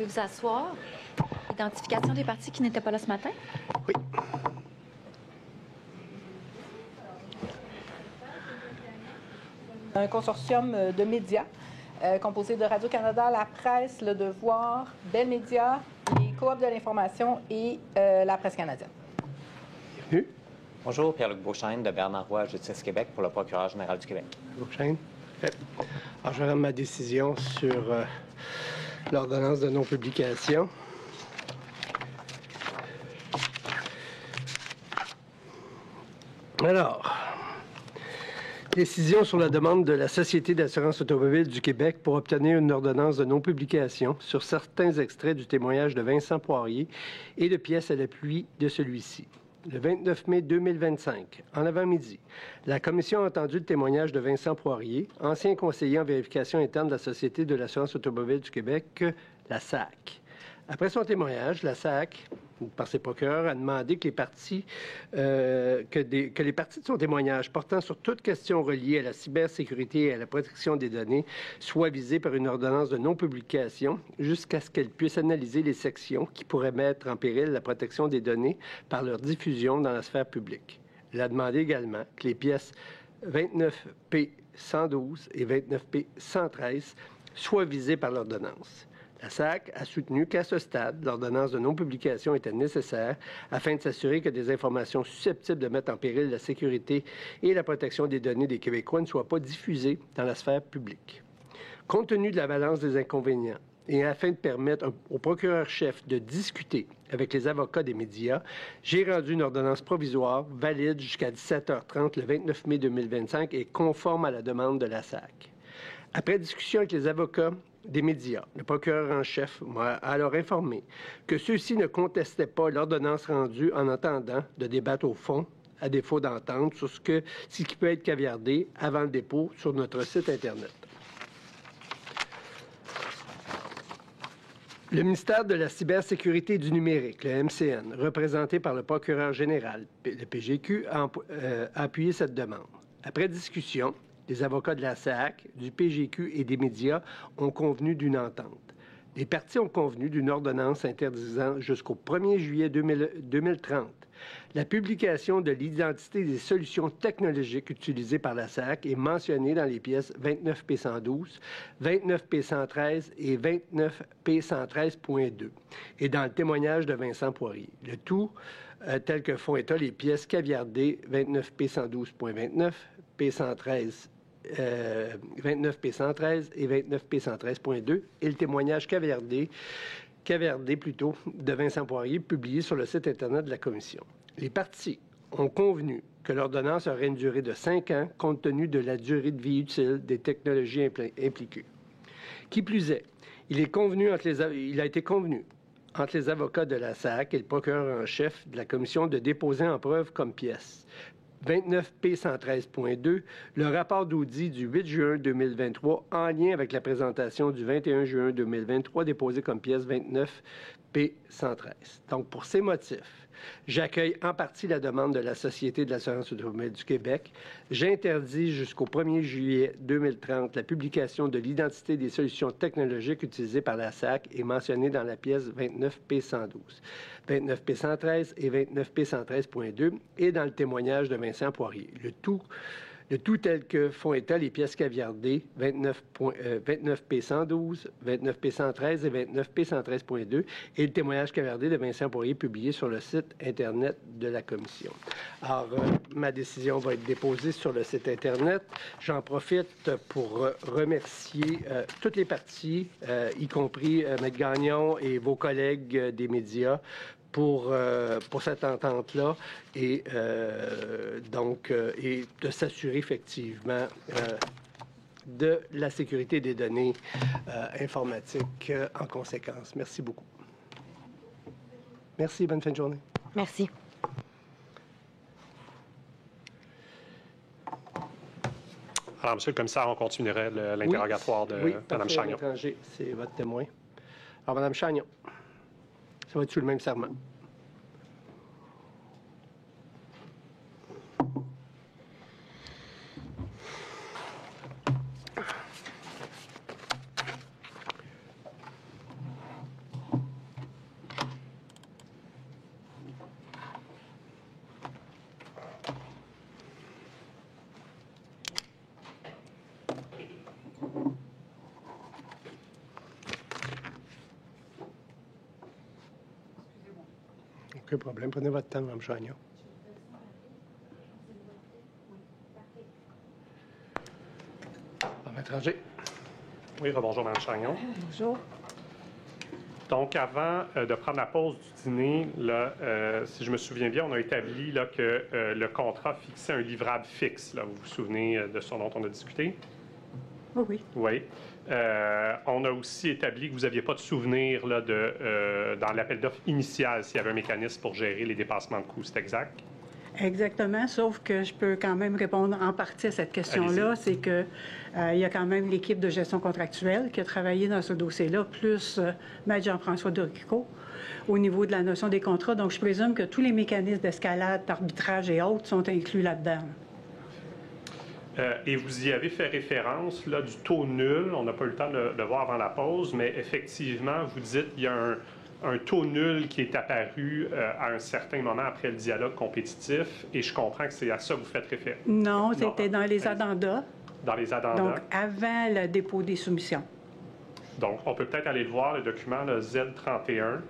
pouvez vous asseoir. Identification des partis qui n'étaient pas là ce matin? Oui. Un consortium de médias composé de Radio-Canada, La Presse, Le Devoir, Bell Média, les Coop de l'information et la Presse canadienne. Bienvenue. Bonjour, Pierre-Luc Beauchesne de Bernard Roy Justice Québec pour le procureur général du Québec. Beauchesne. Alors, je rends ma décision sur l'ordonnance de non-publication. Alors, décision sur la demande de la Société d'assurance automobile du Québec pour obtenir une ordonnance de non-publication sur certains extraits du témoignage de Vincent Poirier et de pièces à l'appui de celui-ci. Le 29 mai 2025, en avant-midi, la Commission a entendu le témoignage de Vincent Poirier, ancien conseiller en vérification interne de la Société de l'assurance automobile du Québec, la SAC. Après son témoignage, la SAC, par ses procureurs, a demandé que les parties de son témoignage portant sur toute question reliée à la cybersécurité et à la protection des données soient visées par une ordonnance de non-publication jusqu'à ce qu'elle puisse analyser les sections qui pourraient mettre en péril la protection des données par leur diffusion dans la sphère publique. Elle a demandé également que les pièces 29P112 et 29P113 soient visées par l'ordonnance. La SAC a soutenu qu'à ce stade, l'ordonnance de non-publication était nécessaire afin de s'assurer que des informations susceptibles de mettre en péril la sécurité et la protection des données des Québécois ne soient pas diffusées dans la sphère publique. Compte tenu de la balance des inconvénients et afin de permettre au procureur-chef de discuter avec les avocats des médias, j'ai rendu une ordonnance provisoire valide jusqu'à 17h30 le 29 mai 2025 et conforme à la demande de la SAC. Après discussion avec les avocats des médias, le procureur en chef m'a alors informé que ceux-ci ne contestaient pas l'ordonnance rendue en attendant de débattre au fond, à défaut d'entente, sur ce qui peut être caviardé avant le dépôt sur notre site Internet. Le ministère de la Cybersécurité et du numérique, le MCN, représenté par le procureur général, le PGQ, a appuyé cette demande. Après discussion, les avocats de la SAC, du PGQ et des médias ont convenu d'une entente. Les parties ont convenu d'une ordonnance interdisant jusqu'au 1er juillet 2030 la publication de l'identité des solutions technologiques utilisées par la SAC et mentionnées dans les pièces 29P112, 29P113 et 29P113.2 et dans le témoignage de Vincent Poirier. Le tout tel que font état les pièces caviardées 29P112.29, P113 29P113 et 29P113.2 et le témoignage caverdé de Vincent Poirier publié sur le site Internet de la Commission. Les parties ont convenu que l'ordonnance aurait une durée de 5 ans compte tenu de la durée de vie utile des technologies impliquées. Qui plus est, il a été convenu entre les avocats de la SAC et le procureur en chef de la Commission de déposer en preuve comme pièce 29P113.2, le rapport d'audit du 8 juin 2023 en lien avec la présentation du 21 juin 2023 déposé comme pièce 29P113. Donc, pour ces motifs, j'accueille en partie la demande de la Société de l'assurance automobile du Québec. J'interdis jusqu'au 1er juillet 2030 la publication de l'identité des solutions technologiques utilisées par la SAC et mentionnées dans la pièce 29P112, 29P113 et 29P113.2 et dans le témoignage de Vincent Poirier. Le tout tel que font état les pièces caviardées 29P112, 29P113 et 29P113.2 et le témoignage caviardé de Vincent Poirier publié sur le site Internet de la Commission. Alors, ma décision va être déposée sur le site Internet. J'en profite pour remercier toutes les parties, y compris M. Gagnon et vos collègues des médias, pour cette entente-là et et de s'assurer effectivement de la sécurité des données informatiques en conséquence. Merci beaucoup. Merci, bonne fin de journée. Merci. Alors, Monsieur le commissaire, on continuerait l'interrogatoire de Mme Chagnon. Oui, c'est votre témoin. Alors, Mme Chagnon, ça va être sous le même serment. Aucun problème. Prenez votre temps, Mme Chagnon. Mme Étranger. Oui, rebonjour, Mme Chagnon. Bonjour. Donc, avant de prendre la pause du dîner, là, si je me souviens bien, on a établi là, que le contrat fixait un livrable fixe. Là. Vous vous souvenez de ce dont on a discuté? Oh oui. Oui. On a aussi établi que vous n'aviez pas de souvenir là, dans l'appel d'offres initial s'il y avait un mécanisme pour gérer les dépassements de coûts. C'est exact? Exactement, sauf que je peux quand même répondre en partie à cette question-là. C'est que il y a quand même l'équipe de gestion contractuelle qui a travaillé dans ce dossier-là, plus Maître Jean-François Dorico, au niveau de la notion des contrats. Donc, je présume que tous les mécanismes d'escalade, d'arbitrage et autres sont inclus là-dedans. Et vous y avez fait référence là, du taux nul. On n'a pas eu le temps de le voir avant la pause, mais effectivement, vous dites qu'il y a un taux nul qui est apparu à un certain moment après le dialogue compétitif, et je comprends que c'est à ça que vous faites référence. Non, c'était dans les addendas. Dans les addendas. Donc, avant le dépôt des soumissions. Donc, on peut peut-être aller le voir, le document le Z31.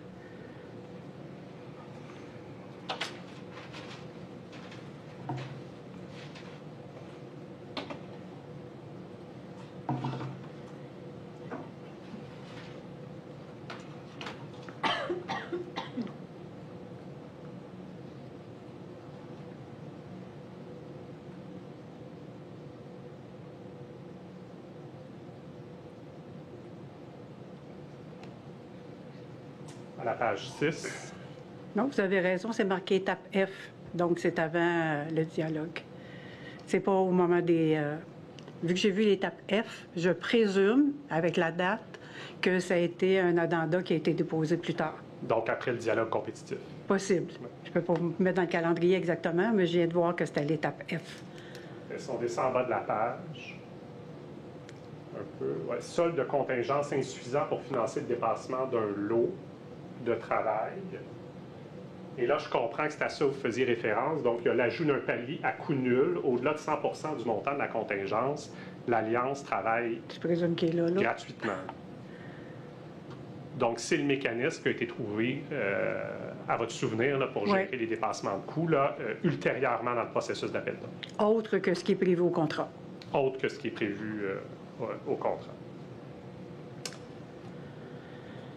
À la page 6. Non, vous avez raison, c'est marqué étape F. Donc, c'est avant le dialogue. C'est pas au moment des... vu que j'ai vu l'étape F, je présume, avec la date, que ça a été un addenda qui a été déposé plus tard. Donc, après le dialogue compétitif. Possible. Je ne peux pas vous mettre dans le calendrier exactement, mais je viens de voir que c'était l'étape F. Si on descend en bas de la page, un peu. Ouais, solde de contingence insuffisant pour financer le dépassement d'un lot de travail. Et là, je comprends que c'est à ça que vous faisiez référence. Donc, il y a l'ajout d'un palier à coût nul, au-delà de 100 du montant de la contingence. L'Alliance travaille Je présume qu'il est là. gratuitement. Donc, c'est le mécanisme qui a été trouvé, à votre souvenir, là, pour gérer les dépassements de coûts, là, ultérieurement dans le processus d'appel d'offres. Autre que ce qui est prévu au contrat. Autre que ce qui est prévu au contrat.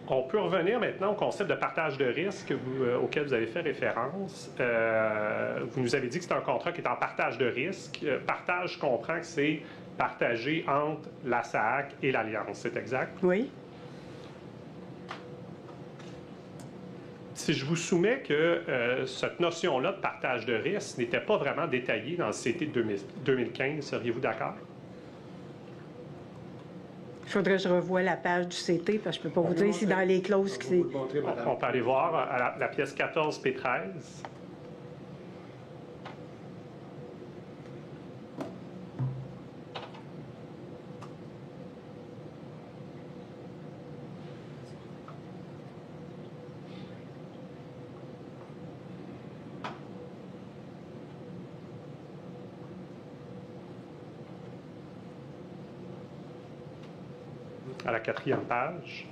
On peut revenir maintenant au concept de partage de risque auquel vous avez fait référence. Vous nous avez dit que c'est un contrat qui est en partage de risque. Partage, je comprends que c'est partagé entre la SAAC et l'Alliance. C'est exact? Oui. Si je vous soumets que cette notion-là de partage de risque n'était pas vraiment détaillée dans le CT de 2015, seriez-vous d'accord? Il faudrait que je revoie la page du CT, parce que je ne peux pas vous dire si dans les clauses... On peut aller voir à la pièce 14 P13. À la 4e page.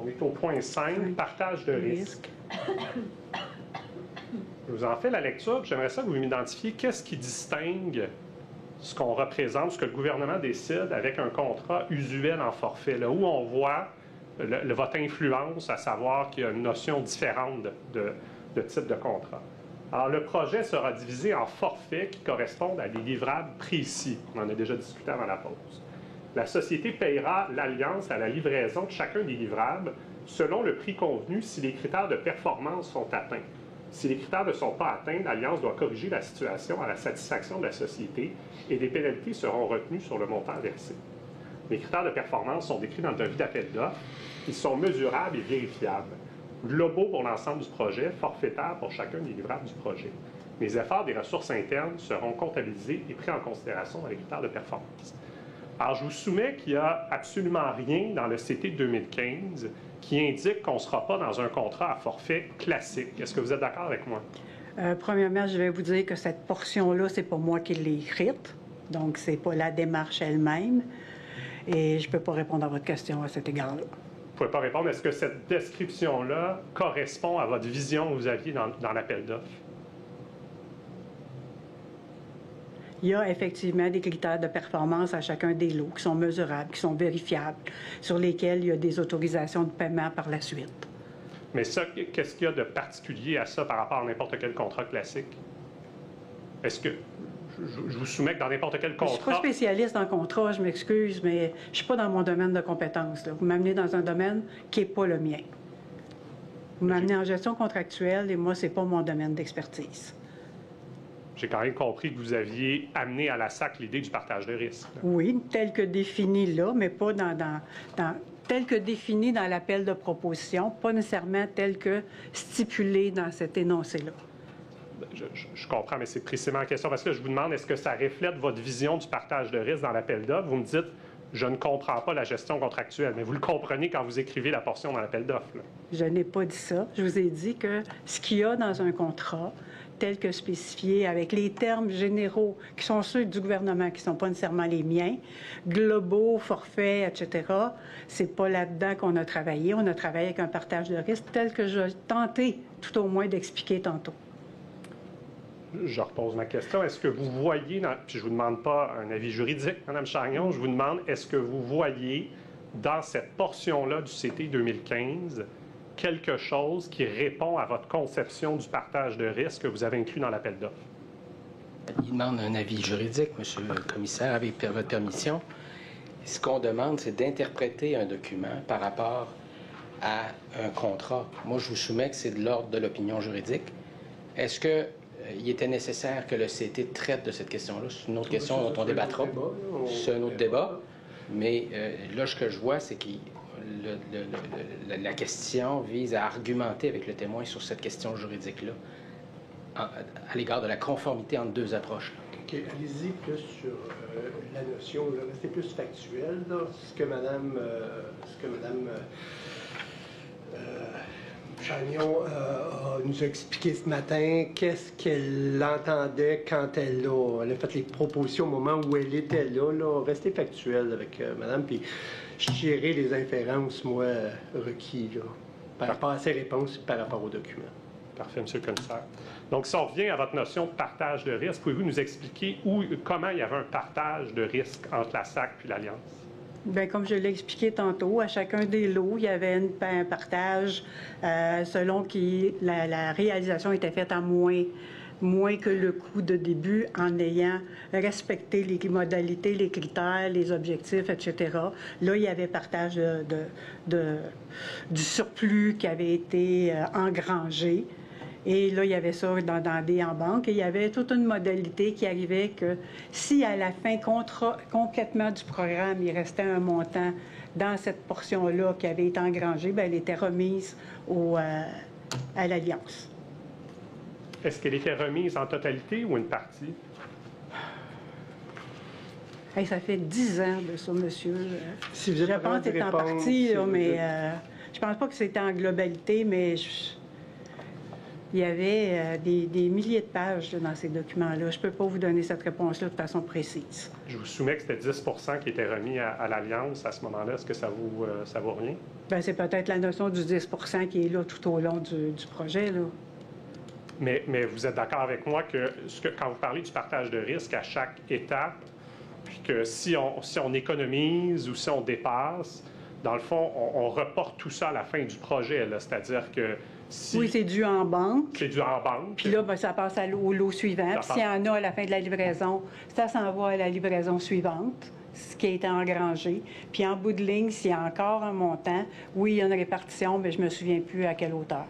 On est au point 5, partage de risque. Je vous en fais la lecture, j'aimerais ça que vous m'identifiez qu'est-ce qui distingue ce qu'on représente, ce que le gouvernement décide avec un contrat usuel en forfait, là où on voit votre influence, à savoir qu'il y a une notion différente de type de contrat. Alors, le projet sera divisé en forfaits qui correspondent à des livrables précis. On en a déjà discuté avant la pause. La société paiera l'Alliance à la livraison de chacun des livrables selon le prix convenu si les critères de performance sont atteints. Si les critères ne sont pas atteints, l'Alliance doit corriger la situation à la satisfaction de la société et des pénalités seront retenues sur le montant versé. Les critères de performance sont décrits dans le devis d'appel d'offres. Ils sont mesurables et vérifiables. Globaux pour l'ensemble du projet, forfaitaires pour chacun des livrables du projet. Les efforts des ressources internes seront comptabilisés et pris en considération dans les critères de performance. Alors, je vous soumets qu'il n'y a absolument rien dans le CT 2015 qui indique qu'on ne sera pas dans un contrat à forfait classique. Est-ce que vous êtes d'accord avec moi? Premièrement, je vais vous dire que cette portion-là, c'est pas moi qui l'ai écrite. Donc, c'est pas la démarche elle-même. Et je ne peux pas répondre à votre question à cet égard-là. ne pouvez pas répondre. Est-ce que cette description-là correspond à votre vision que vous aviez dans l'appel d'offres? Il y a effectivement des critères de performance à chacun des lots qui sont mesurables, qui sont vérifiables, sur lesquels il y a des autorisations de paiement par la suite. Mais ça, qu'est-ce qu'il y a de particulier à ça par rapport à n'importe quel contrat classique? Est-ce que... Je vous soumets que dans n'importe quel contrat... Je ne suis pas spécialiste en contrat, je m'excuse, mais je ne suis pas dans mon domaine de compétences. Là. Vous m'amenez dans un domaine qui n'est pas le mien. Vous m'amenez en gestion contractuelle et moi, ce n'est pas mon domaine d'expertise. J'ai quand même compris que vous aviez amené à la SAC l'idée du partage de risque. Oui, tel que défini là, mais pas tel que défini dans l'appel de proposition, pas nécessairement tel que stipulé dans cet énoncé-là. Je comprends, mais c'est précisément la question. Parce que je vous demande, est-ce que ça reflète votre vision du partage de risque dans l'appel d'offres? Vous me dites, je ne comprends pas la gestion contractuelle, mais vous le comprenez quand vous écrivez la portion dans l'appel d'offres. Je n'ai pas dit ça. Je vous ai dit que ce qu'il y a dans un contrat, tel que spécifié, avec les termes généraux qui sont ceux du gouvernement, qui ne sont pas nécessairement les miens, globaux, forfaits, etc., c'est pas là-dedans qu'on a travaillé. On a travaillé avec un partage de risque tel que je tentais tout au moins d'expliquer tantôt. Je repose ma question. Est-ce que vous voyez, puis je ne vous demande pas un avis juridique, Mme Chagnon, je vous demande, est-ce que vous voyez dans cette portion-là du CT 2015 quelque chose qui répond à votre conception du partage de risque que vous avez inclus dans l'appel d'offres? Il demande un avis juridique, Monsieur le commissaire, avec votre permission. Ce qu'on demande, c'est d'interpréter un document par rapport à un contrat. Moi, je vous soumets que c'est de l'ordre de l'opinion juridique. Est-ce qu'il était nécessaire que le CT traite de cette question-là? C'est une autre question dont on débattra. C'est un autre débat. Mais là, ce que je vois, c'est que la question vise à argumenter avec le témoin sur cette question juridique-là, à l'égard de la conformité entre deux approches. OK. Allez-y plus sur la notion, là. Restez plus factuel, là. Ce que Mme Chagnon nous a expliqué ce matin, qu'est-ce qu'elle entendait quand elle a fait les propositions au moment où elle était là. Restez factuel avec Madame, puis je tirerai les inférences, moi, requises, là, par rapport à ses réponses et par rapport au document. Parfait, M. le commissaire. Donc, si on revient à votre notion de partage de risque, pouvez-vous nous expliquer comment il y avait un partage de risque entre la SAC et l'Alliance? Bien, comme je l'ai expliqué tantôt, à chacun des lots, il y avait un partage selon qui la réalisation était faite à moins que le coût de début, en ayant respecté les modalités, les critères, les objectifs, etc. Là, il y avait partage du surplus qui avait été engrangé. Et là, il y avait ça dans des en banque. Et il y avait toute une modalité qui arrivait que si à la fin complètement du programme, il restait un montant dans cette portion-là qui avait été engrangée, bien, elle était remise à l'Alliance. Est-ce qu'elle était remise en totalité ou une partie? Hey, ça fait 10 ans de ça, monsieur. Si vous êtes je pense que c'est en partie, si là, mais je pense pas que c'était en globalité, mais il y avait des milliers de pages là, dans ces documents-là. Je ne peux pas vous donner cette réponse-là de façon précise. Je vous soumets que c'était 10 qui était remis à l'Alliance à ce moment-là. Est-ce que ça vaut rien? Bien, c'est peut-être la notion du 10 qui est là tout au long du projet, là. Mais vous êtes d'accord avec moi que quand vous parlez du partage de risque à chaque étape, puis que si on économise ou si on dépasse, dans le fond, on reporte tout ça à la fin du projet. C'est-à-dire que si... Oui, c'est dû en banque. C'est dû en banque. Puis là, bien, ça passe au lot suivant. Puis s'il y en a à la fin de la livraison, ça s'en va à la livraison suivante, ce qui a été engrangé. Puis en bout de ligne, s'il y a encore un montant, oui, il y a une répartition, mais je ne me souviens plus à quelle hauteur.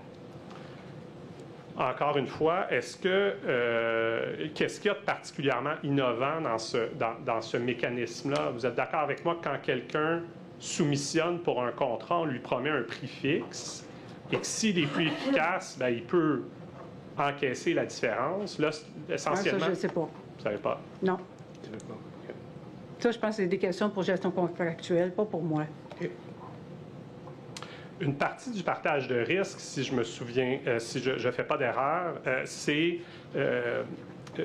Encore une fois, qu'est-ce qu'il y a de particulièrement innovant dans ce mécanisme-là? Vous êtes d'accord avec moi que quand quelqu'un soumissionne pour un contrat, on lui promet un prix fixe et que s'il est plus efficace, bien, il peut encaisser la différence? Là, essentiellement... Ça, je ne sais pas. Vous ne savez pas? Non. Ça, je pense que c'est des questions pour gestion contractuelle, pas pour moi. Okay. Une partie du partage de risque, si je me souviens, si je ne fais pas d'erreur,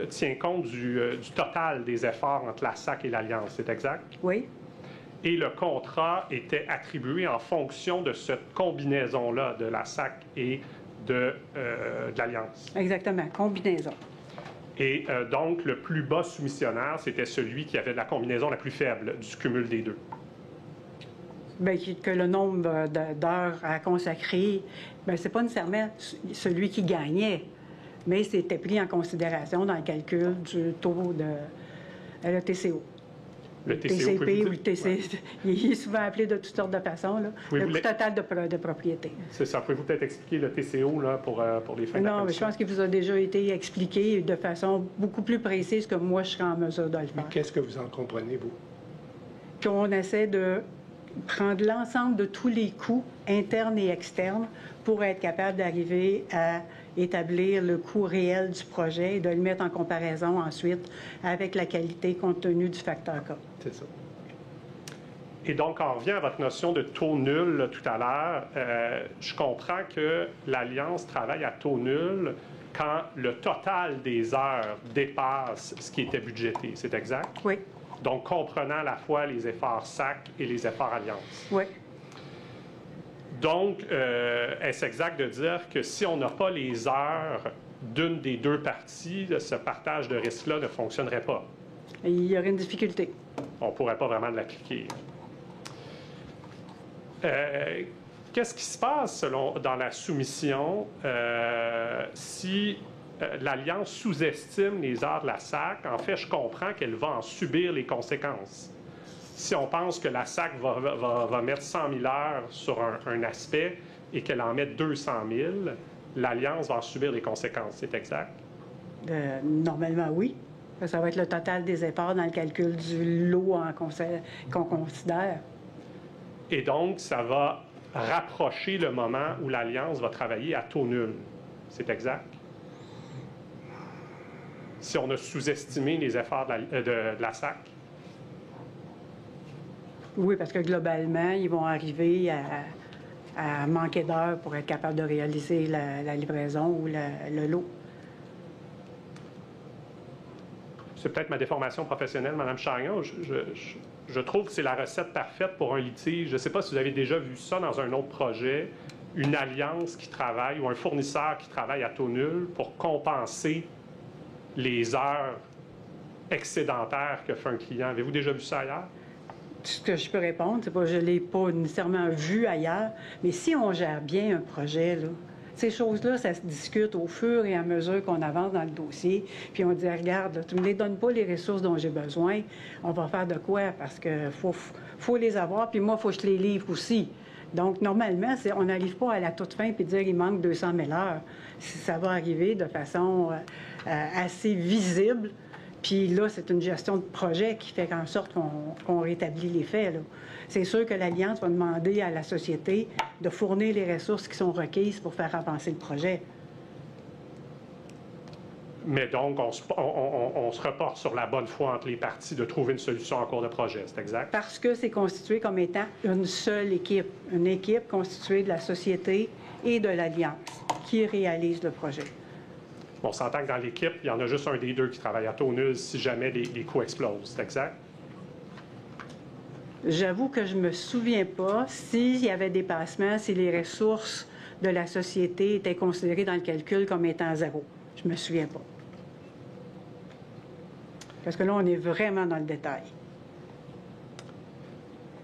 tient compte du total des efforts entre la SAC et l'Alliance. C'est exact? Oui. et le contrat était attribué en fonction de cette combinaison-là de la SAC et de l'Alliance. Exactement, combinaison. Et donc, le plus bas soumissionnaire, c'était celui qui avait la combinaison la plus faible du cumul des deux. Bien, que le nombre d'heures à consacrer, bien, c'est pas nécessairement celui qui gagnait, mais c'était pris en considération dans le calcul du taux de le TCO. Le TCP ou TC, il est souvent appelé de toutes sortes de façons, là, le coût total de propriété. C'est ça. Pouvez-vous peut-être expliquer le TCO là, pour les fins de la Non, mais je pense qu'il vous a déjà été expliqué de façon beaucoup plus précise que moi, je serais en mesure de le faire. Qu'est-ce que vous en comprenez, vous? Qu'on essaie de prendre l'ensemble de tous les coûts internes et externes pour être capable d'arriver à établir le coût réel du projet et de le mettre en comparaison ensuite avec la qualité compte tenu du facteur K. C'est ça. Et donc, on revient à votre notion de taux nul là, tout à l'heure. Je comprends que l'Alliance travaille à taux nul quand le total des heures dépasse ce qui était budgété. C'est exact? Oui. Donc, comprenant à la fois les efforts SAC et les efforts Alliance. Oui. Donc, est-ce exact de dire que si on n'a pas les heures d'une des deux parties, ce partage de risque-là ne fonctionnerait pas? Il y aurait une difficulté. On ne pourrait pas vraiment l'appliquer. Qu'est-ce qui se passe dans la soumission si l'Alliance sous-estime les heures de la SAC? En fait, je comprends qu'elle va en subir les conséquences. Si on pense que la SAC va mettre 100 000 heures sur un aspect et qu'elle en met 200 000, l'Alliance va en subir les conséquences. C'est exact? Normalement, oui. Ça va être le total des efforts dans le calcul du lot qu'on considère. Et donc, ça va rapprocher le moment où l'Alliance va travailler à taux nul. C'est exact? Si on a sous-estimé les efforts de la SAC? Oui, parce que globalement, ils vont arriver à manquer d'heures pour être capables de réaliser la livraison ou le lot. C'est peut-être ma déformation professionnelle, Mme Chagnon. Je trouve que c'est la recette parfaite pour un litige. Je ne sais pas si vous avez déjà vu ça dans un autre projet, une alliance qui travaille ou un fournisseur qui travaille à taux nul pour compenser les heures excédentaires que fait un client. Avez-vous déjà vu ça ailleurs? Ce que je peux répondre, c'est pas je ne l'ai pas nécessairement vu ailleurs, mais si on gère bien un projet, là, ces choses-là, ça se discute au fur et à mesure qu'on avance dans le dossier, puis on dit, regarde, là, tu ne me les donnes pas les ressources dont j'ai besoin, on va faire de quoi? Parce qu'il faut les avoir, puis moi, il faut que je les livre aussi. Donc, normalement, on n'arrive pas à la toute fin puis dire il manque 200 000 heures. Ça va arriver de façon assez visible. Puis là, c'est une gestion de projet qui fait en sorte qu'on rétablit les faits. C'est sûr que l'Alliance va demander à la société de fournir les ressources qui sont requises pour faire avancer le projet. Mais donc, on se reporte sur la bonne foi entre les parties de trouver une solution en cours de projet, c'est exact? Parce que c'est constitué comme étant une seule équipe. Une équipe constituée de la société et de l'Alliance qui réalise le projet. On s'entend que dans l'équipe, il y en a juste un des deux qui travaille à taux nul si jamais les coûts explosent. C'est exact? J'avoue que je ne me souviens pas s'il y avait dépassement, si les ressources de la société étaient considérées dans le calcul comme étant zéro. Je ne me souviens pas. Parce que là, on est vraiment dans le détail.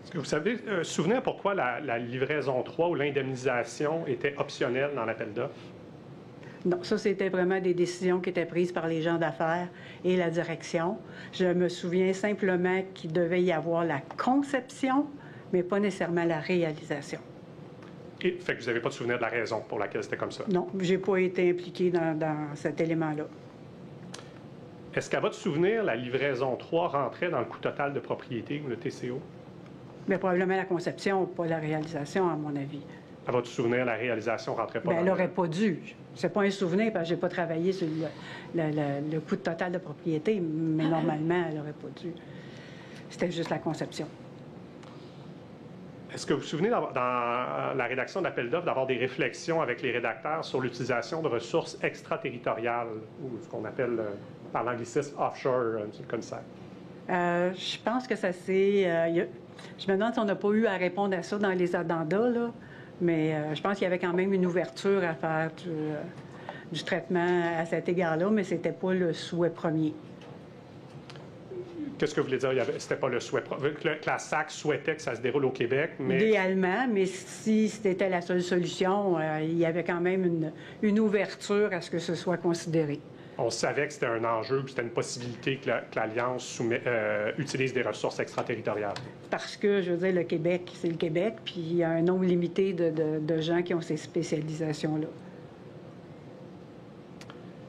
Est-ce que vous savez, souvenez pourquoi la livraison 3 ou l'indemnisation était optionnelle dans l'appel d'offres? Non, ça, c'était vraiment des décisions qui étaient prises par les gens d'affaires et la direction. Je me souviens simplement qu'il devait y avoir la conception, mais pas nécessairement la réalisation. Et fait que vous n'avez pas de souvenir de la raison pour laquelle c'était comme ça? Non, je n'ai pas été impliquée dans cet élément-là. Est-ce qu'à votre souvenir, la livraison 3 rentrait dans le coût total de propriété ou le TCO? Mais probablement la conception, pas la réalisation, à mon avis. À votre souvenir, la réalisation ne rentrait pas Bien, dans elle n'aurait pas dû. C'est pas un souvenir parce que je n'ai pas travaillé sur le coût total de propriété, mais normalement, elle n'aurait pas dû. C'était juste la conception. Est-ce que vous vous souvenez, dans la rédaction de l'appel d'offres, d'avoir des réflexions avec les rédacteurs sur l'utilisation de ressources extraterritoriales, ou ce qu'on appelle, par l'anglicisme, offshore, comme ça? Je pense que ça s'est... Je me demande si on n'a pas eu à répondre à ça dans les addendas, là, mais je pense qu'il y avait quand même une ouverture à faire du traitement à cet égard-là, mais ce n'était pas le souhait premier. Qu'est-ce que vous voulez dire? C'était pas le souhait. Que la SAC souhaitait que ça se déroule au Québec, mais... Idéalement, mais si c'était la seule solution, il y avait quand même une ouverture à ce que ce soit considéré. On savait que c'était un enjeu, que c'était une possibilité que l'Alliance utilise des ressources extraterritoriales. Parce que, je veux dire, le Québec, c'est le Québec, puis il y a un nombre limité de gens qui ont ces spécialisations-là.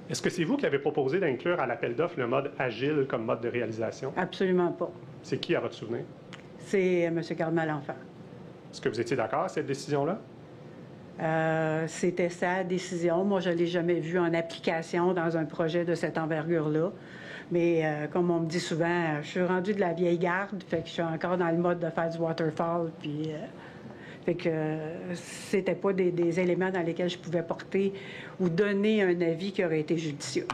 Est-ce que c'est vous qui avez proposé d'inclure à l'appel d'offres le mode agile comme mode de réalisation? Absolument pas. C'est qui, à votre souvenir? C'est M. Cardinal-Enfant. Est-ce que vous étiez d'accord à cette décision-là? C'était sa décision. Moi, je ne l'ai jamais vu en application dans un projet de cette envergure-là. Mais comme on me dit souvent, je suis rendue de la vieille garde, fait que je suis encore dans le mode de faire du waterfall, puis... Fait que c'était pas des éléments dans lesquels je pouvais porter ou donner un avis qui aurait été judicieux.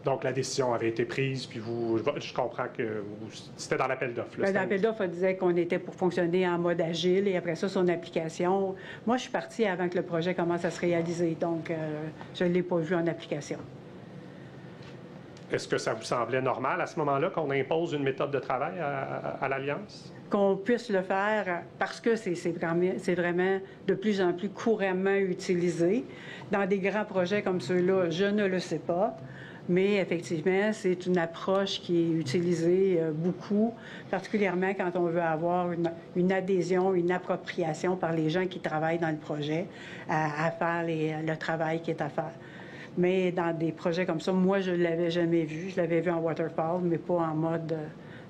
Donc, la décision avait été prise, puis je comprends que c'était dans l'appel d'offres. L'appel d'offres disait qu'on était pour fonctionner en mode agile, et après ça, son application... Moi, je suis partie avant que le projet commence à se réaliser, donc je ne l'ai pas vu en application. Est-ce que ça vous semblait normal à ce moment-là qu'on impose une méthode de travail à l'Alliance? Qu'on puisse le faire parce que c'est vraiment de plus en plus couramment utilisé. Dans des grands projets comme ceux-là, je ne le sais pas, mais effectivement, c'est une approche qui est utilisée beaucoup, particulièrement quand on veut avoir une adhésion, une appropriation par les gens qui travaillent dans le projet à faire le travail qui est à faire. Mais dans des projets comme ça, moi, je ne l'avais jamais vu. Je l'avais vu en waterfall, mais pas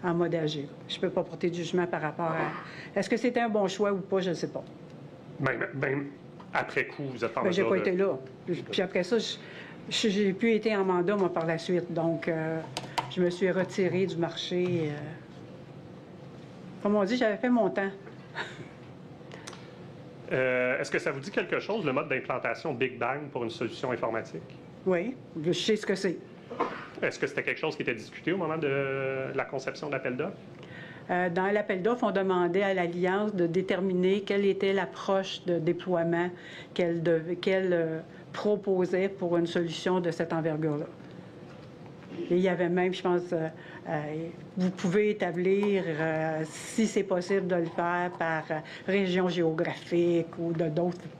en mode agile. Je ne peux pas porter de jugement par rapport à... Est-ce que c'était un bon choix ou pas? Je ne sais pas. Même après coup, vous êtes en J'ai mesure pas été là. Puis après ça, j'ai plus été en mandat, moi, par la suite. Donc, je me suis retirée du marché. Comme on dit, j'avais fait mon temps. Est-ce que ça vous dit quelque chose, le mode d'implantation Big Bang pour une solution informatique? Oui, je sais ce que c'est. Est-ce que c'était quelque chose qui était discuté au moment de la conception de l'appel d'offres? Dans l'appel d'offres, on demandait à l'Alliance de déterminer quelle était l'approche de déploiement qu'elle proposait pour une solution de cette envergure-là. Et il y avait même, je pense, vous pouvez établir, si c'est possible de le faire par région géographique ou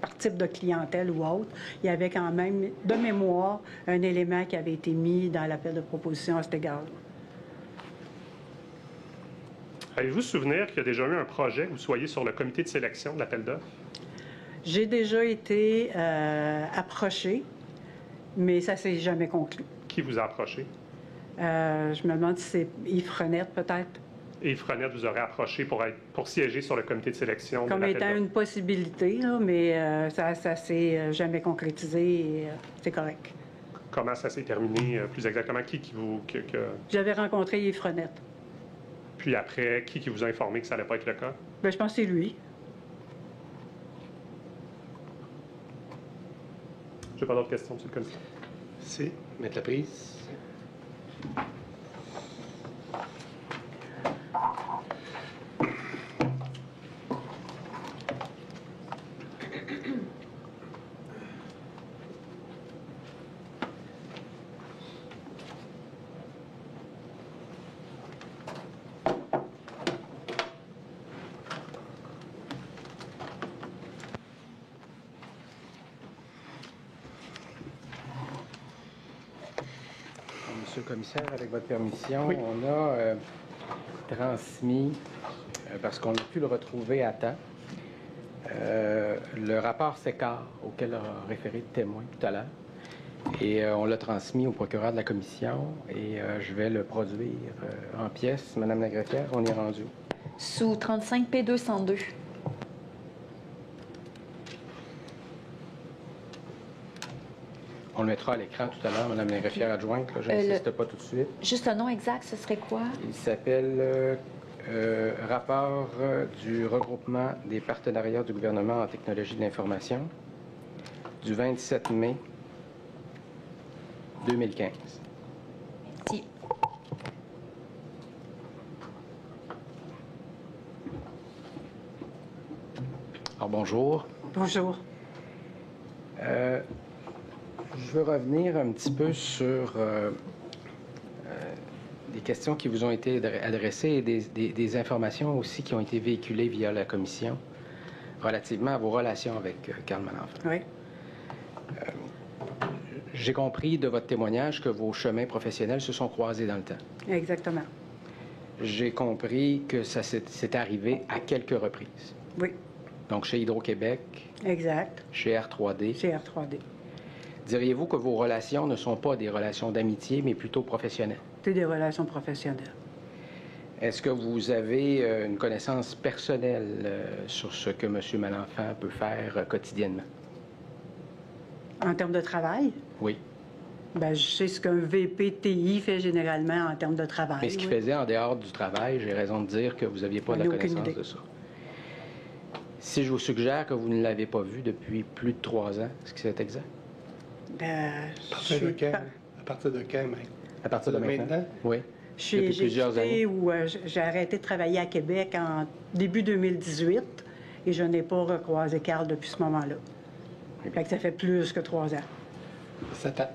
par type de clientèle ou autre. Il y avait quand même, de mémoire, un élément qui avait été mis dans l'appel de proposition à cet égard-là. Avez-vous souvenir qu'il y a déjà eu un projet où vous soyez sur le comité de sélection de l'appel d'offres? J'ai déjà été approchée, mais ça ne s'est jamais conclu. Qui vous a approché? Je me demande si c'est Yves Frenette, peut-être. Yves Frenette vous aurait approché pour siéger sur le comité de sélection de comme l'appel étant d'offres? une possibilité, là, mais ça ne s'est jamais concrétisé et c'est correct. Comment ça s'est terminé plus exactement? Qui vous... J'avais rencontré Yves Frenette. Puis après, qui vous a informé que ça n'allait pas être le cas? Bien, je pense que c'est lui. Je n'ai pas d'autres questions, monsieur le commissaire. Merci. Mettre la prise. Monsieur le commissaire, avec votre permission, Oui. on a transmis, parce qu'on a pu le retrouver à temps, le rapport SECAR auquel a référé le témoin tout à l'heure. Et on l'a transmis au procureur de la commission et je vais le produire en pièces. Madame la greffière, on est rendu. Sous 35 P202. On le mettra à l'écran tout à l'heure, Madame la greffière adjointe. Là, je n'insiste pas tout de suite. Juste le nom exact, ce serait quoi? Il s'appelle Rapport du regroupement des partenariats du gouvernement en technologie de l'information du 27 mai 2015. Si. bonjour. Bonjour. Je veux revenir un petit peu sur des questions qui vous ont été adressées et des informations aussi qui ont été véhiculées via la commission relativement à vos relations avec Carl Malenfant. Oui. J'ai compris de votre témoignage que vos chemins professionnels se sont croisés dans le temps. Exactement. J'ai compris que ça s'est arrivé à quelques reprises. Oui. Donc, chez Hydro-Québec, Exact. chez R3D. Chez R3D. Diriez-vous que vos relations ne sont pas des relations d'amitié, mais plutôt professionnelles? C'est des relations professionnelles. Est-ce que vous avez une connaissance personnelle sur ce que M. Malenfant peut faire quotidiennement? En termes de travail, Oui. ben, je sais ce qu'un VPTI fait généralement en termes de travail. Mais ce qu'il oui. faisait en dehors du travail, j'ai raison de dire que vous n'aviez pas J'en la ai aucune connaissance idée. de ça. Si je vous suggère que vous ne l'avez pas vu depuis plus de 3 ans, est-ce que c'est exact? Ben, À partir de quand? À partir de quand, même? À partir de maintenant? Oui. Depuis J'ai plusieurs années. quitté où j'ai arrêté de travailler à Québec en début 2018 et je n'ai pas recroisé Carl depuis ce moment-là. Fait que ça fait plus que 3 ans. 7 ans.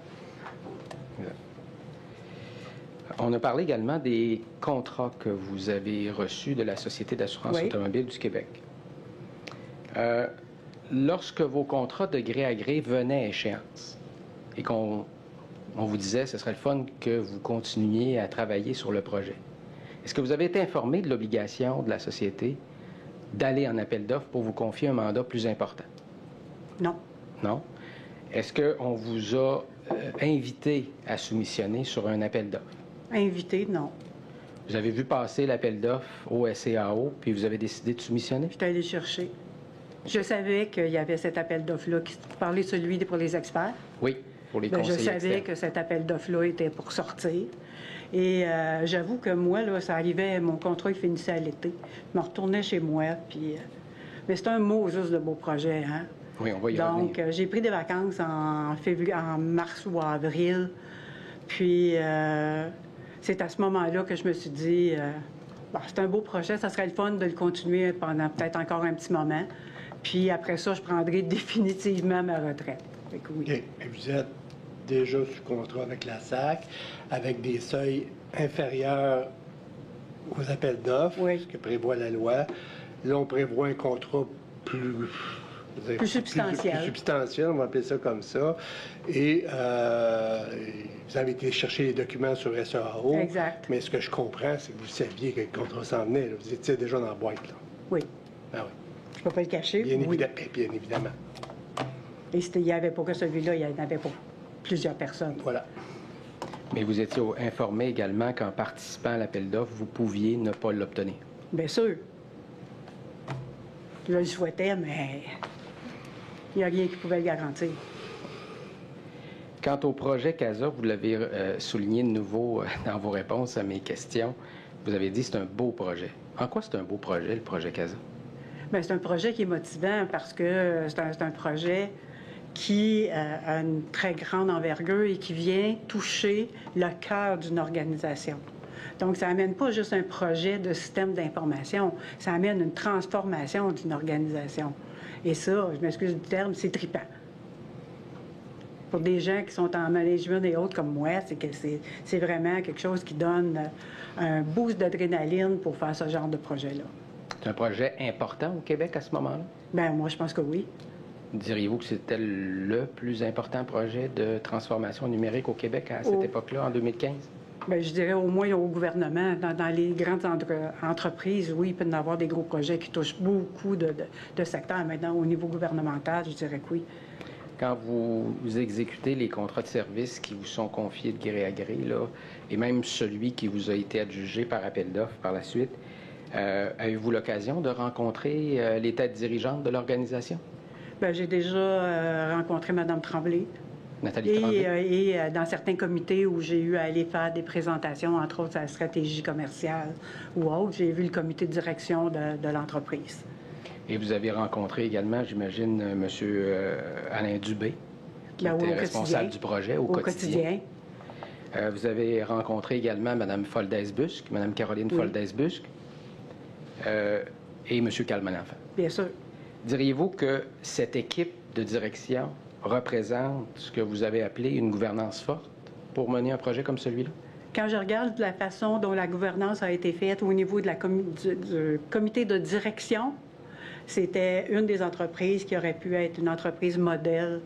On a parlé également des contrats que vous avez reçus de la Société d'assurance Oui. automobile du Québec. Lorsque vos contrats de gré à gré venaient à échéance et qu'on vous disait ce serait le fun que vous continuiez à travailler sur le projet, est-ce que vous avez été informé de l'obligation de la Société d'aller en appel d'offres pour vous confier un mandat plus important? Non. Non? Est-ce qu'on vous a invité à soumissionner sur un appel d'offres? Invité, non. Vous avez vu passer l'appel d'offres au SCAO, puis vous avez décidé de soumissionner? J'étais allée chercher. Je savais qu'il y avait cet appel d'offres-là qui parlait celui pour les experts. Oui, pour les Ben, je conseillers savais externes. que cet appel d'offres-là était pour sortir. Et j'avoue que moi, là, ça arrivait, mon contrat il finissait à l'été. Je me retournais chez moi, puis... mais c'est un mot juste de beau projet, hein? Oui, on va y Donc, revenir. j'ai pris des vacances en mars ou avril. Puis, c'est à ce moment-là que je me suis dit, bon, c'est un beau projet, ça serait le fun de le continuer pendant peut-être encore un petit moment. Puis après ça, je prendrai définitivement ma retraite. Fait que oui. OK. Et vous êtes déjà sous contrat avec la SAC, avec des seuils inférieurs aux appels d'offres, Oui. ce que prévoit la loi. Là, on prévoit un contrat plus... je veux dire, Plus substantiel. Plus substantiel, on va appeler ça comme ça. Et vous avez été chercher les documents sur SEAO. Exact. Mais ce que je comprends, c'est que vous saviez que le contrat s'en venait. Là. Vous étiez déjà dans la boîte. Là. Oui. Ah oui. Je peux pas le cacher. Bien, oui. bien évidemment. Et il n'y avait pas que celui-là, il y en avait pour plusieurs personnes. Voilà. Mais vous étiez informé également qu'en participant à l'appel d'offres, vous pouviez ne pas l'obtenir. Bien sûr. Je le souhaitais, mais il n'y a rien qui pouvait le garantir. Quant au projet CASA, vous l'avez souligné de nouveau dans vos réponses à mes questions. Vous avez dit que c'est un beau projet. En quoi c'est un beau projet, le projet CASA? Bien, c'est un projet qui est motivant parce que c'est un projet qui a une très grande envergure et qui vient toucher le cœur d'une organisation. Donc, ça n'amène pas juste un projet de système d'information, ça amène une transformation d'une organisation. Et ça, je m'excuse du terme, c'est trippant. Pour des gens qui sont en management et autres comme moi, c'est vraiment quelque chose qui donne un boost d'adrénaline pour faire ce genre de projet-là. C'est un projet important au Québec à ce moment-là? Bien, moi, je pense que oui. Diriez-vous que c'était le plus important projet de transformation numérique au Québec à cette époque-là, en 2015? Bien, je dirais au moins au gouvernement. Dans les grandes entreprises, oui, il peut y avoir des gros projets qui touchent beaucoup de secteurs. Maintenant, au niveau gouvernemental, je dirais que oui. Quand vous exécutez les contrats de service qui vous sont confiés de gré à gré, là, et même celui qui vous a été adjugé par appel d'offres par la suite, avez-vous l'occasion de rencontrer les têtes dirigeantes de l'organisation? Bien, j'ai déjà rencontré Mme Tremblay. Nathalie Tremblay? Et dans certains comités où j'ai eu à aller faire des présentations, entre autres à la stratégie commerciale ou autre, j'ai vu le comité de direction de l'entreprise. Et vous avez rencontré également, j'imagine, M. Alain Dubé, qui Ben oui, était au responsable quotidien. du projet au quotidien. Vous avez rencontré également Mme Foldès-Busque, Mme Caroline Oui. Foldès-Busque et M. Carl Malenfant. Bien sûr. Diriez-vous que cette équipe de direction représente ce que vous avez appelé une gouvernance forte pour mener un projet comme celui-là? Quand je regarde la façon dont la gouvernance a été faite au niveau de du comité de direction, c'était une des entreprises qui aurait pu être une entreprise modèle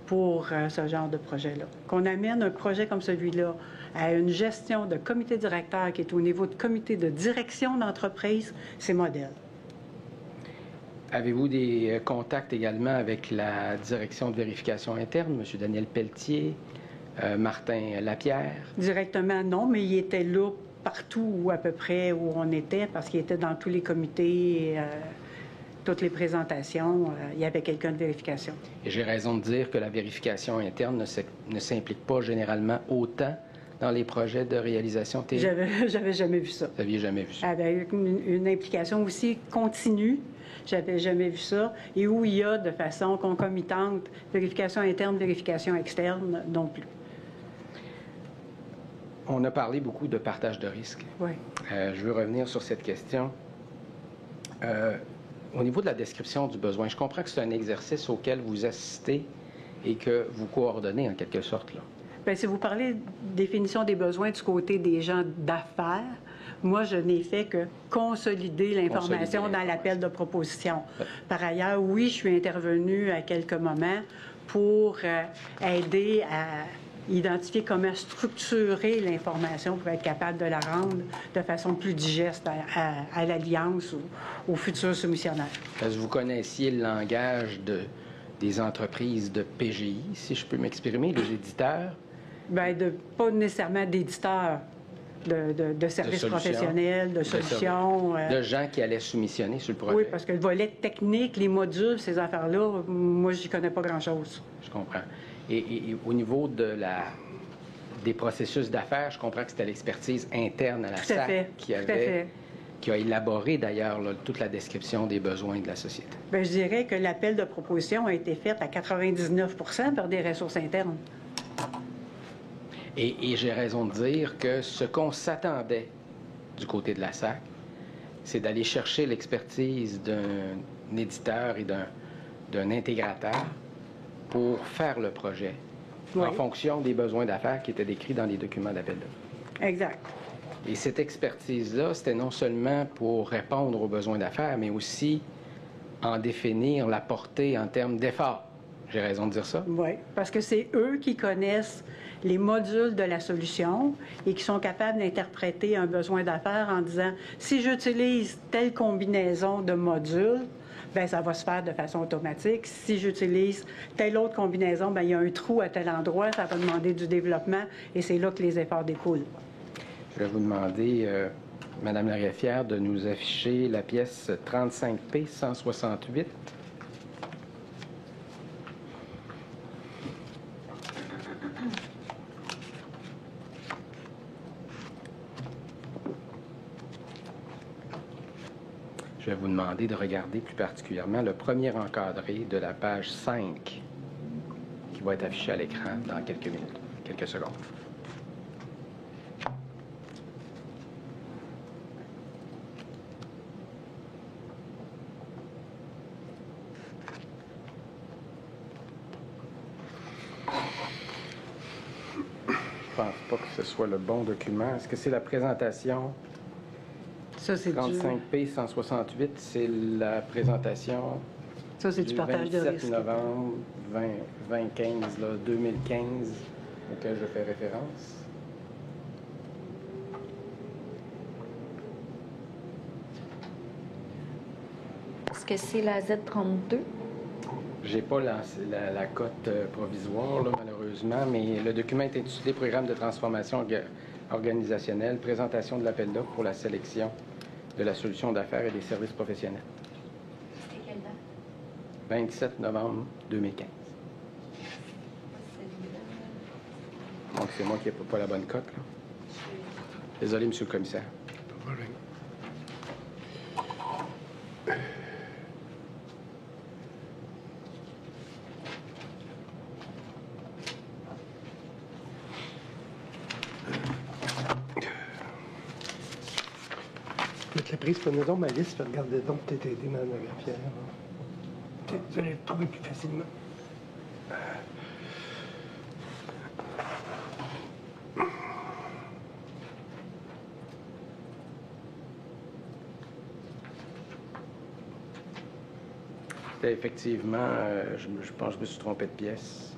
pour ce genre de projet-là. Qu'on amène un projet comme celui-là à une gestion de comité directeur qui est au niveau de comité de direction d'entreprise, c'est modèle. Avez-vous des contacts également avec la direction de vérification interne, M. Daniel Pelletier, Martin Lapierre? Directement, non, mais il était là partout à peu près où on était parce qu'il était dans tous les comités, toutes les présentations. Il y avait quelqu'un de vérification. Et j'ai raison de dire que la vérification interne ne s'implique pas généralement autant dans les projets de réalisation TI? J'avais jamais vu ça. Vous n'aviez jamais vu ça? Avec une implication aussi continue. J'avais jamais vu ça. Et où il y a de façon concomitante vérification interne, vérification externe, non plus. On a parlé beaucoup de partage de risques. Oui. Je veux revenir sur cette question. Au niveau de la description du besoin, je comprends que c'est un exercice auquel vous assistez et que vous coordonnez en quelque sorte, là. Bien, si vous parlez de définition des besoins du côté des gens d'affaires, moi, je n'ai fait que consolider l'information dans l'appel de proposition. Par ailleurs, oui, je suis intervenue à quelques moments pour aider à identifier comment structurer l'information pour être capable de la rendre de façon plus digeste à l'Alliance ou aux futurs soumissionnaires. Est-ce que vous connaissiez le langage des entreprises de PGI, si je peux m'exprimer, les éditeurs? Bien, pas nécessairement d'éditeurs, de services professionnels, de solutions. De gens qui allaient soumissionner sur le projet. Oui, parce que le volet technique, les modules, ces affaires-là, moi, j'y connais pas grand-chose. Je comprends. Et au niveau des processus d'affaires, je comprends que c'était l'expertise interne à la SAC qui a élaboré d'ailleurs toute la description des besoins de la société. Bien, je dirais que l'appel de proposition a été fait à 99 % par des ressources internes. Et j'ai raison de dire que ce qu'on s'attendait du côté de la SAC, c'est d'aller chercher l'expertise d'un éditeur et d'un intégrateur pour faire le projet en fonction des besoins d'affaires qui étaient décrits dans les documents d'appel d'offres. Exact. Et cette expertise-là, c'était non seulement pour répondre aux besoins d'affaires, mais aussi en définir la portée en termes d'efforts. J'ai raison de dire ça? Oui, parce que c'est eux qui connaissent les modules de la solution et qui sont capables d'interpréter un besoin d'affaires en disant si j'utilise telle combinaison de modules, bien, ça va se faire de façon automatique. Si j'utilise telle autre combinaison, bien, il y a un trou à tel endroit, ça va demander du développement et c'est là que les efforts découlent. Je vais vous demander, Mme la greffière, de nous afficher la pièce 35P 168. Je vais vous demander de regarder plus particulièrement le premier encadré de la page 5 qui va être affiché à l'écran dans quelques minutes, quelques secondes. Je pense pas que ce soit le bon document. Est-ce que c'est la présentation? Ça, c'est 35P 168, c'est la présentation du partage de risque. 27 novembre 2015, 2015, auquel je fais référence. Est-ce que c'est la Z32? J'ai pas la cote provisoire, là, malheureusement, mais le document est intitulé « Programme de transformation organisationnelle, présentation de l'appel d'offres pour la sélection de la solution d'affaires et des services professionnels. » C'était quelle date? 27 novembre 2015. Donc, c'est moi qui n'ai pas la bonne cote, là. Désolé, Monsieur le commissaire. Mettre la prise, prenez donc ma liste, puis regardez donc peut-être aider Mme la greffière. Vous allez le trouver plus facilement. C'était effectivement, je pense que je me suis trompé de pièce.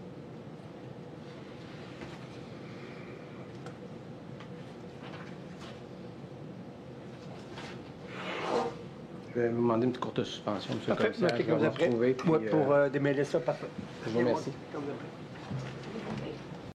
Je vais vous demander une courte suspension, M. le Parfait. commissaire. OK, Je vais quand vous vous êtes prêt. retrouver, puis, Moi, pour démêler ça, parfait. je vous remercie. Quand vous êtes prêt.